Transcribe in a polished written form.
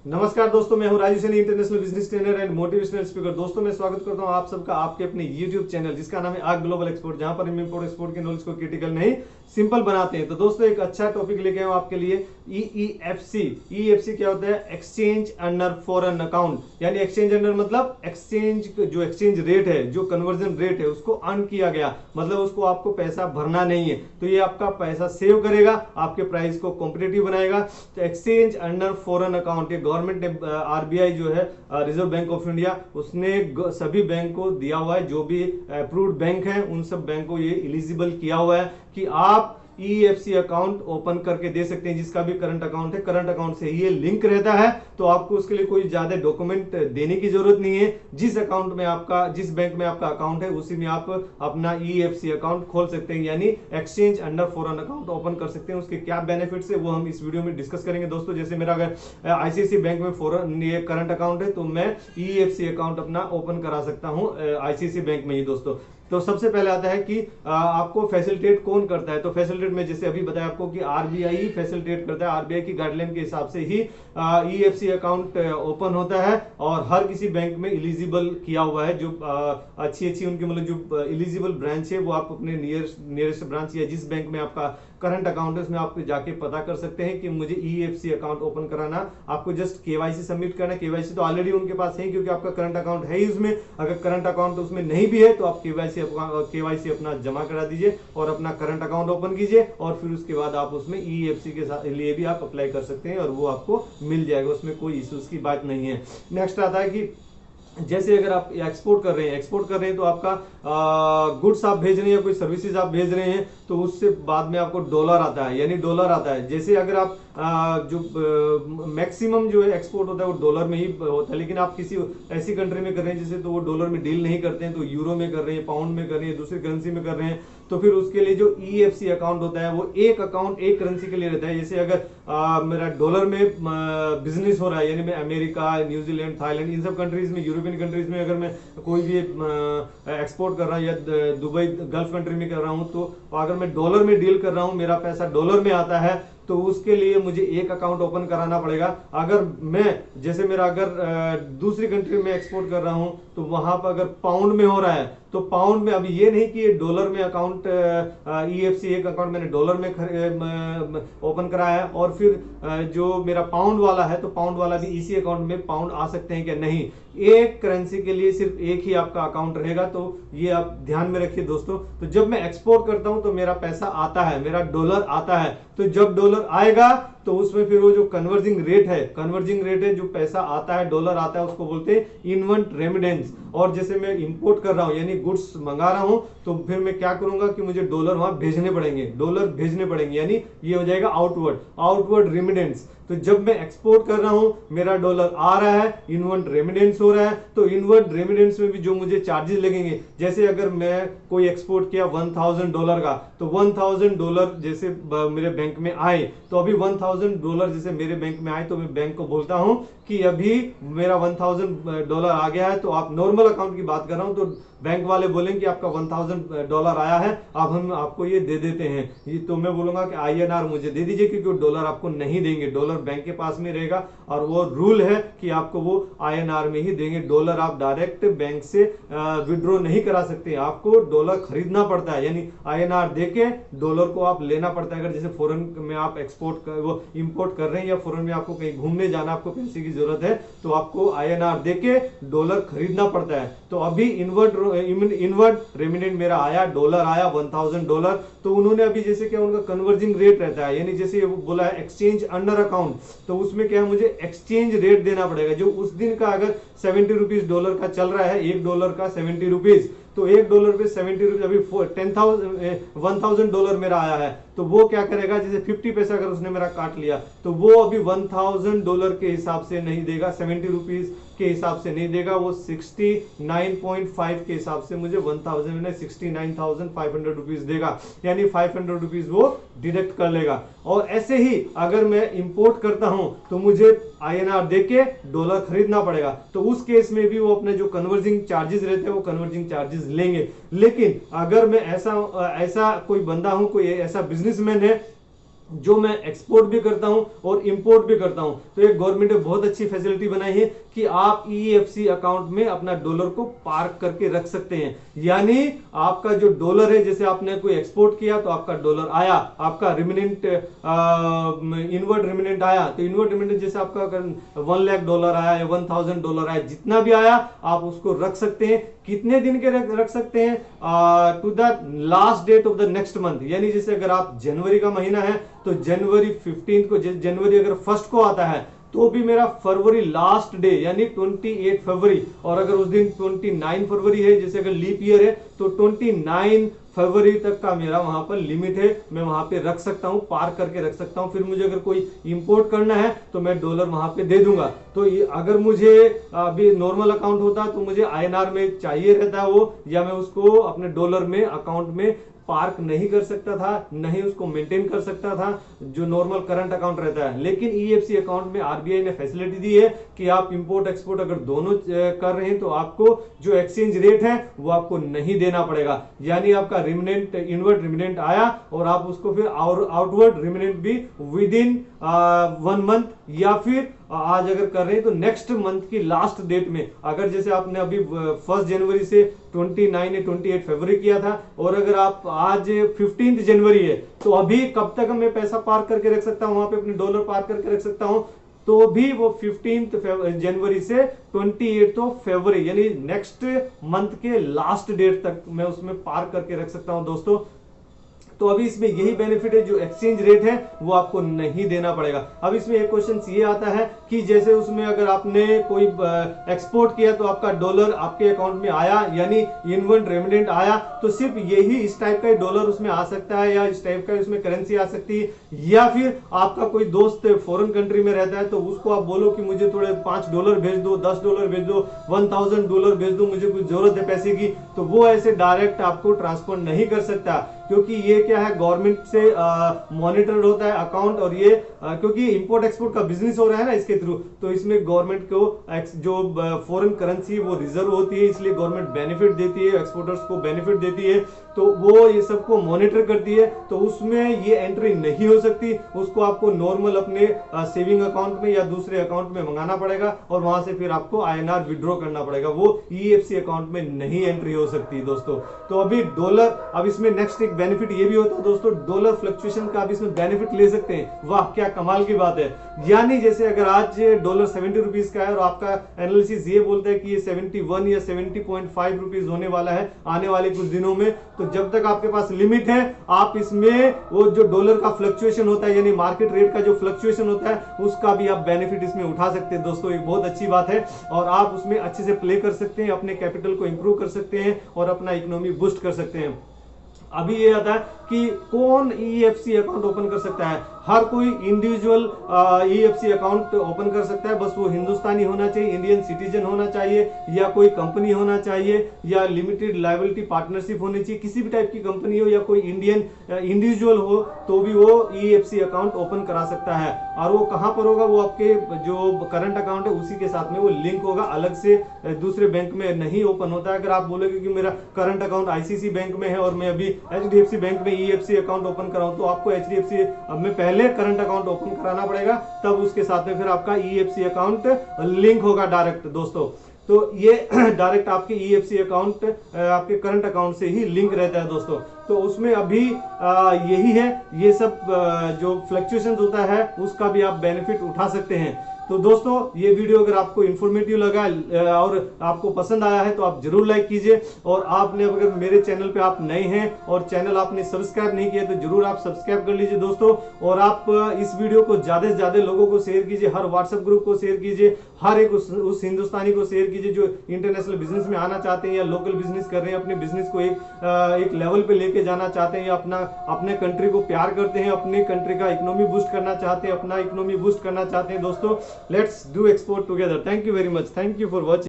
नमस्कार दोस्तों, मैं हूं Raju Saini, international business trainer and motivational speaker. दोस्तों मैं स्वागत करता हूं आप सबका आपके अपने यूट्यूब चैनल जिसका नाम है आग ग्लोबल एक्सपोर्ट, जहां पर हम इंपोर्ट एक्सपोर्ट के नॉलेज को क्रिटिकल नहीं सिंपल बनाते हैं। तो दोस्तों एक अच्छा टॉपिक लेके आए हूं आपके लिए, ईईएफसी। ईईएफसी क्या होता है? एक्सचेंज अंडर फॉरेन अकाउंट, यानी एक्सचेंज अंडर मतलब एक्सचेंज, जो एक्सचेंज रेट है, जो कन्वर्जन रेट है उसको अर्न किया गया, मतलब उसको आपको पैसा भरना नहीं है। तो ये आपका पैसा सेव करेगा, आपके प्राइस को कॉम्पिटेटिव बनाएगा। तो एक्सचेंज अंडर फॉरेन अकाउंट, ये गवर्नमेंट ने आरबीआई जो है, रिजर्व बैंक ऑफ इंडिया, उसने सभी बैंक को दिया हुआ है, जो भी अप्रूव्ड बैंक है उन सब बैंक को ये एलिजिबल किया हुआ है कि आप ईएफसी अकाउंट ओपन करके दे सकते हैं। जिसका भी करंट अकाउंट है, करंट अकाउंट से ये लिंक रहता है, तो आपको उसके लिए कोई ज्यादा डॉक्यूमेंट देने की जरूरत नहीं है। जिस अकाउंट में आपका, जिस बैंक में आपका अकाउंट है उसी में आप अपना ईएफसी अकाउंट खोल सकते हैं, यानी exchange under foreign account open कर सकते हैं। उसके क्या बेनिफिट्स है वो हम इस वीडियो में डिस्कस करेंगे दोस्तों। जैसे मेरा अगर आईसीआईसी बैंक में फॉरेन ये करंट अकाउंट है तो मैं ईएफसी अकाउंट अपना ओपन करा सकता हूं आईसीआईसी बैंक में ही दोस्तों। तो सबसे पहले आता है कि आपको फैसिलिटेट कौन करता है। तो फैसिलिटेट में जैसे अभी बताया आपको कि आरबीआई ही फैसिलिटेट करता है, आरबीआई की गाइडलाइन के हिसाब से ही ईएफसी अकाउंट ओपन होता है और हर किसी बैंक में एलिजिबल किया हुआ है। जो अच्छी अच्छी उनकी मतलब जो एलिजिबल ब्रांच है वो आप अपने नियरेस्ट ब्रांच या जिस बैंक में आपका करंट अकाउंट है उसमें आप जाके पता कर सकते हैं कि मुझे ईएफसी अकाउंट ओपन कराना। आपको जस्ट केवाईसी सबमिट करना है। केवाईसी तो ऑलरेडी उनके पास है क्योंकि आपका करंट अकाउंट है ही उसमें। अगर करंट अकाउंट उसमें नहीं भी है तो आप केवाईसी अपना जमा करा दीजिए और अपना करंट अकाउंट ओपन कीजिए, और फिर उसके बाद आप उसमें ईएफसी के साथ लिए भी आप अप्लाई कर सकते हैं और वो आपको मिल जाएगा, उसमें कोई इश्यूज की बात नहीं है। नेक्स्ट आता है कि जैसे अगर आप एक्सपोर्ट कर रहे हैं, तो आपका गुड्स आप भेज रहे हैं या कोई सर्विसेज आप भेज रहे हैं, तो उससे बाद में आपको डॉलर आता है, यानी डॉलर आता है। जैसे अगर आप जो मैक्सिमम जो है एक्सपोर्ट होता है वो डॉलर में ही होता है, लेकिन आप किसी ऐसी कंट्री में कर रहे हैं जैसे तो वो डॉलर में डील नहीं करते हैं, तो यूरो में कर रहे हैं, पाउंड में कर रहे हैं, दूसरी करेंसी में कर रहे हैं, तो फिर उसके लिए जो ईएफसी अकाउंट होता है वो एक अकाउंट एक करेंसी के लिए रहता है। जैसे अगर मेरा डॉलर में बिजनेस हो रहा है, यानी मैं अमेरिका, न्यूजीलैंड, थाईलैंड, इन सब कंट्रीज में, यूरोपियन कंट्रीज में अगर मैं कोई भी एक्सपोर्ट कर रहा हूँ या दुबई गल्फ कंट्री में कर रहा हूँ, तो अगर मैं डॉलर में डील कर रहा हूँ, मेरा पैसा डॉलर में आता है, तो उसके लिए मुझे एक अकाउंट ओपन कराना पड़ेगा। अगर मैं, जैसे मेरा अगर दूसरी कंट्री में एक्सपोर्ट कर रहा हूं तो वहां पर अगर पाउंड में हो रहा है तो पाउंड में, अभी ये नहीं कि ये डॉलर में अकाउंट, ईएफसी एक अकाउंट मैंने डॉलर में ओपन कराया है और फिर जो मेरा पाउंड वाला है तो पाउंड वाला भी इसी अकाउंट में पाउंड आ सकते हैं क्या? नहीं, एक करेंसी के लिए सिर्फ एक ही आपका अकाउंट रहेगा। तो ये आप ध्यान में रखिए दोस्तों। तो जब मैं एक्सपोर्ट करता हूं तो मेरा पैसा आता है, मेरा डॉलर आता है, तो जब डॉलर आएगा तो उसमें फिर वो जो कन्वर्जिंग रेट है, जो पैसा आता है, डॉलर आता है, उसको बोलते हैं इनवर्ट रेमिडेंस। और जैसे मैं इंपोर्ट कर रहा हूं यानी गुड्स मंगा रहा हूं, तो फिर मैं क्या करूंगा कि मुझे डॉलर वहां भेजने पड़ेंगे, यानी ये हो जाएगा आउटवर्ड रेमिडेंस। तो जब मैं एक्सपोर्ट कर रहा हूं, मेरा डॉलर आ रहा है, इनवर्ट रेमिडेंस हो रहा है, तो इनवर्ट रेमिडेंस में भी जो मुझे चार्जेस लगेंगे, जैसे अगर मैं कोई एक्सपोर्ट किया $1000 का, तो $1000 जैसे मेरे बैंक में आए, तो अभी $1000 जैसे मेरे बैंक में आए तो मैं बैंक को बोलता हूं कि अभी मेरा $1000 आ गया है। तो आप नॉर्मल अकाउंट की बात कर रहा हूं, तो बैंक वाले बोलेंगे कि आपका $1000 आया है, अब हम आपको ये दे देते हैं। ये तो मैं बोलूंगा कि आईएनआर मुझे दे दीजिए, क्योंकि डॉलर आपको नहीं देंगे, डॉलर बैंक के पास में रहेगा और वो रूल है कि आपको वो आईएनआर में ही देंगे। डॉलर आप डायरेक्ट बैंक से विड्रॉ नहीं करा सकते, आपको डॉलर खरीदना पड़ता है, यानी आईएनआर देके डॉलर को आप लेना पड़ता है। अगर जैसे फॉरेन में आप वो इंपोर्ट कर रहे हैं या फॉरेन में आपको कहीं घूमने जाना, आपको पैसे की जरूरत है, तो आपको आईएनआर देके डॉलर खरीदना पड़ता है। तो अभी इनवर्ट रेमिडेंट मेरा आया, डॉलर आया $1000, तो उन्होंने अभी जैसे क्या उनका कन्वर्जिंग रेट रहता है, यानी जैसे बोला है एक्सचेंज अंडर अकाउंट, तो उसमें क्या है मुझे एक्सचेंज रेट देना पड़ेगा। जो उस दिन का अगर 70 रुपीज डॉलर का चल रहा है, $1 का 70 रुपीज, तो $1 पे 70 रुपीज, अभी $1000 मेरा आया है, तो वो क्या करेगा, जैसे 50 पैसा अगर उसने मेरा काट लिया, तो वो अभी $1000 के हिसाब से नहीं देगा, 70 रुपीज के हिसाब से नहीं देगा, वो 69.5 के हिसाब से मुझे 69,500 रुपीज देगा, यानी 500 रुपीज वो डिडक्ट कर लेगा। और ऐसे ही अगर मैं इंपोर्ट करता हूं तो मुझे आईएनआर देके डॉलर खरीदना पड़ेगा, तो उस केस में भी वो अपने जो कन्वर्जिंग चार्जेस रहते हैं वो कन्वर्जिंग चार्जेस लेंगे। लेकिन अगर मैं ऐसा कोई बंदा हूं, कोई ऐसा बिजनेसमैन है जो मैं एक्सपोर्ट भी करता हूं और इंपोर्ट भी करता हूं। तो एक गवर्नमेंट ने बहुत अच्छी फैसिलिटी बनाई है कि आप ईएफसी अकाउंट में अपना डॉलर को पार्क करके रख सकते हैं। यानी आपका जो डॉलर है, जैसे आपने कोई एक्सपोर्ट किया तो आपका डॉलर आया, आपका रिमिनेंट इनवर्ड रिमिनेंट आया, तो इनवर्ड रिमिनेंट जैसे आपका $1,00,000 आया या $1,000 आया, जितना भी आया आप उसको रख सकते हैं। कितने दिन के रख सकते हैं? To the last date of the next month. यानी जैसे अगर आप जनवरी का महीना है तो जनवरी 15 को, जनवरी अगर 1 को आता है तो भी मेरा फरवरी लास्ट डे यानी 28 फरवरी, और अगर उस दिन 29 फरवरी है, जैसे अगर लीप ईयर है तो 29 फरवरी तक का मेरा वहां पर लिमिट है, मैं वहां पे रख सकता हूं, पार करके रख सकता हूं। फिर मुझे अगर कोई इंपोर्ट करना है तो मैं डॉलर वहां पे दे दूंगा। तो अगर मुझे अभी नॉर्मल अकाउंट होता तो मुझे आईएनआर में चाहिए रहता है वो, या मैं उसको अपने डॉलर में अकाउंट में पार्क नहीं कर सकता था, नहीं उसको मेंटेन कर सकता था जो नॉर्मल करंट अकाउंट रहता है। लेकिन ईएफसी अकाउंट में आरबीआई ने फैसिलिटी दी है कि आप इंपोर्ट एक्सपोर्ट अगर दोनों कर रहे हैं तो आपको जो एक्सचेंज रेट है वो आपको नहीं देना पड़ेगा। यानी आपका रिमिनेंट इनवर्ड रिमिनेंट आया और आप उसको फिर आउटवर्ड रिमिनेंट भी विद इन 1 मंथ, या फिर आज अगर कर रहे हैं तो नेक्स्ट मंथ की लास्ट डेट में, अगर जैसे आपने अभी 1 जनवरी से 29 या 28 फरवरी किया था, और अगर आप आज 15 जनवरी है तो अभी कब तक मैं पैसा पार करके रख सकता हूं, वहां पे अपने डॉलर पार करके रख सकता हूं, तो भी वो 15 जनवरी से 28 फरवरी यानी नेक्स्ट मंथ के लास्ट डेट तक मैं उसमें पार करके रख सकता हूं दोस्तों। तो अभी इसमें यही बेनिफिट है, जो एक्सचेंज रेट है वो आपको नहीं देना पड़ेगा। अब इसमें एक क्वेश्चन ये आता है कि जैसे उसमें अगर आपने कोई एक्सपोर्ट किया तो आपका डॉलर आपके अकाउंट में आया, यानी इनवर्ड रेमिनेंट आया, तो सिर्फ यही इस टाइप का डॉलर उसमें आ सकता है या इस टाइप का उसमें करेंसी आ सकती है, या फिर आपका कोई दोस्त फॉरेन कंट्री में रहता है तो उसको आप बोलो कि मुझे थोड़े $5 भेज दो, $10 भेज दो, $1,000 भेज दो, मुझे कुछ जरूरत है पैसे की, तो वो ऐसे डायरेक्ट आपको ट्रांसफर नहीं कर सकता, क्योंकि ये क्या है, गवर्नमेंट से मॉनिटर्ड होता है अकाउंट। और ये क्योंकि इंपोर्ट एक्सपोर्ट का बिजनेस हो रहा है ना इसके थ्रू, तो इसमें गवर्नमेंट को जो फॉरेन करेंसी वो रिजर्व होती है, इसलिए गवर्नमेंट बेनिफिट देती है, एक्सपोर्टर्स को बेनिफिट देती है, तो वो ये सबको मॉनिटर करती है, तो उसमें ये एंट्री नहीं हो सकती। उसको आपको नॉर्मल अपने सेविंग अकाउंट में या दूसरे अकाउंट में मंगाना पड़ेगा और वहां से फिर आपको आईएनआर विड्रॉ करना पड़ेगा, वो ईएफसी अकाउंट में नहीं एंट्री हो सकती दोस्तों। तो अभी डॉलर, अब इसमें नेक्स्ट एक बेनिफिट ये भी होता है दोस्तों, डॉलर फ्लक्चुएशन का आप इसमें बेनिफिट ले सकते हैं। वाह क्या कमाल की बात है। यानी जैसे अगर आज डॉलर 70 रुपीज का है और आपका एनालिसिस ये बोलता है कि ये 71 या 70.5 रुपीज होने वाला है आने वाले कुछ दिनों में, तो जब तक आपके पास लिमिट है आप इसमें वो जो डॉलर का फ्लक्चुएशन होता है यानी मार्केट रेट का जो फ्लक्चुएशन होता है उसका भी आप बेनिफिट इसमें उठा सकते हैं दोस्तों। एक बहुत अच्छी बात है और आप उसमें अच्छे से प्ले कर सकते हैं, अपने कैपिटल को इंप्रूव कर सकते हैं और अपना इकोनॉमी बूस्ट कर सकते हैं। अभी ये आता है कि कौन ईएफसी अकाउंट ओपन कर सकता है। हर कोई इंडिविजुअल ईएफसी अकाउंट ओपन कर सकता है, बस वो हिंदुस्तानी होना चाहिए, इंडियन सिटीजन होना चाहिए, या कोई कंपनी होना चाहिए, या लिमिटेड लायबिलिटी पार्टनरशिप होनी चाहिए। किसी भी टाइप की कंपनी हो या कोई इंडियन इंडिविजुअल हो तो भी वो ईएफसी अकाउंट ओपन करा सकता है। और वो कहां पर होगा, वो आपके जो करंट अकाउंट है उसी के साथ में वो लिंक होगा, अलग से दूसरे बैंक में नहीं ओपन होता है। अगर आप बोलोगे कि मेरा करंट अकाउंट आईसीसी बैंक में है और मैं अभी एचडीएफसी बैंक में ईएफसी अकाउंट ओपन कराऊं, तो आपको एचडीएफसी में पहले करंट अकाउंट ओपन कराना पड़ेगा, तब उसके साथ में फिर आपका ईएफसी अकाउंट लिंक होगा डायरेक्ट दोस्तों। तो ये डायरेक्ट आपके ईएफसी अकाउंट आपके करंट अकाउंट से ही लिंक रहता है दोस्तों। तो उसमें अभी यही है, ये सब जो फ्लक्चुएशन होता है उसका भी आप बेनिफिट उठा सकते हैं। तो दोस्तों ये वीडियो अगर आपको इन्फॉर्मेटिव लगा और आपको पसंद आया है तो आप जरूर लाइक कीजिए, और आपने अगर मेरे चैनल पे आप नए हैं और चैनल आपने सब्सक्राइब नहीं किया तो जरूर आप सब्सक्राइब कर लीजिए दोस्तों। और आप इस वीडियो को ज्यादा से ज्यादा लोगों को शेयर कीजिए, हर व्हाट्सएप ग्रुप को शेयर कीजिए, हर एक उस हिंदुस्तानी को शेयर कीजिए जो इंटरनेशनल बिजनेस में आना चाहते हैं या लोकल बिजनेस कर रहे हैं, अपने बिजनेस को एक लेवल पे लेके जाना चाहते हैं, या अपने कंट्री को प्यार करते हैं, अपनी कंट्री का इकोनॉमी बूस्ट करना चाहते हैं, अपना इकोनॉमी बूस्ट करना चाहते हैं दोस्तों। Let's do export together. Thank you very much. Thank you for watching.